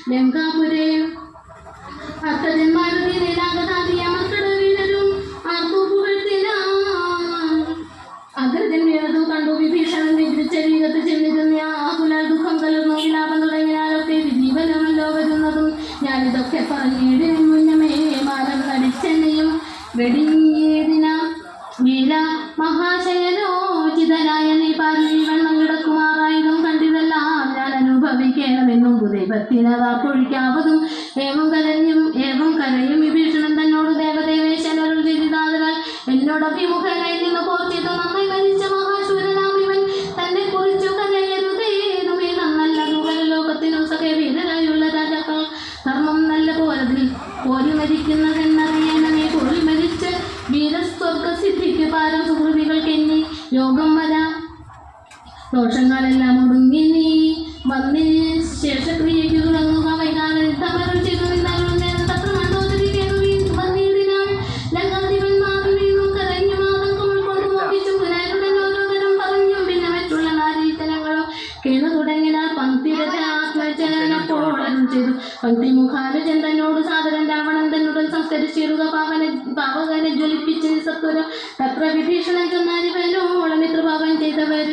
ലങ്കാപുരേ അർത്ഥജന്മാരുടെ നീലാകതാതിയ മക്കളുടെ വീരരും ആർക്കു അഗ്രജൻ വീണതും കണ്ടു വിഭീഷണൻ വിദ്രിച്ചരീകത്ത് ചെന്നിരുന്ന ആകുലാൽ ദുഃഖം കലർന്നു വിലാപം തുടങ്ങിയാലൊക്കെ വിജീവനമല്ലോ വരുന്നതും ഞാനിതൊക്കെ പറഞ്ഞിടും മുന്നമേ മാനം നടിച്ചെന്നെയും വെടിയേതിന വീല മഹാശയനോചിതനായ നീ പാർവി വെള്ളം കിടക്കുമാറായതും കണ്ടിതെല്ലാം ഞാൻ അനുഭവിക്കണമെന്നും ദൈവത്തിനതാ പൊഴിക്കാവതും ഏവം കരയും വിഭീഷണൻ തന്നോട് ദേവദേവേശനൊരു ചെയ്താൽ എന്നോട് അഭിമുഖനായി നിന്ന് പോർച്ചിതു നന്നായി മരിച്ച മഹാശൂരനാം ഇവൻ തന്നെ കുറിച്ചു കലയരുതേതുമേ നന്നല്ല ലോകത്തിനു സഖേ വീരരായുള്ള രാജാക്കൾ ധർമ്മം നല്ല പോരി മരിക്കുന്നതെന്നറിയണമേ പോരി മരിച്ച് വീരസ്വർഗസിദ്ധിക്ക് പാരം സുഹൃതികൾക്ക് എന്നി യോഗം വരാം ദോഷങ്ങളെല്ലാം ഒടുങ്ങി നീ വന്നിന് ശേഷക്രിയയ്ക്ക് തുടങ്ങുക വൈകാതെ തമരുൾ ചെയ്തു നിന്നാലും നേരം തത്ര മണ്ടോദരിക്കേതു വന്നിടിനാൾ ലങ്കാധിപൻ മാറി വീണു കരഞ്ഞു മാതങ്ങൾ കൊണ്ട് മോഹിച്ചു പുനരുടൻ ഓരോതരം പറഞ്ഞും പിന്നെ മറ്റുള്ള നാരീതനങ്ങളും കേണു തുടങ്ങിനാൽ പങ്ക്തിരത ആത്മചലനപ്പോഴം ചെയ്തു പങ്ക്തി മുഖാലജൻ തന്നോട് സാദരൻ രാവണൻ തന്നുടൻ സംസ്കരിച്ചിടുക പാവകനെ ജ്വലിപ്പിച്ച് നിസത്വരം തത്ര വിഭീഷണൻ ചെന്നാരിവനോളം മിത്രഭാവം ചെയ്തവർ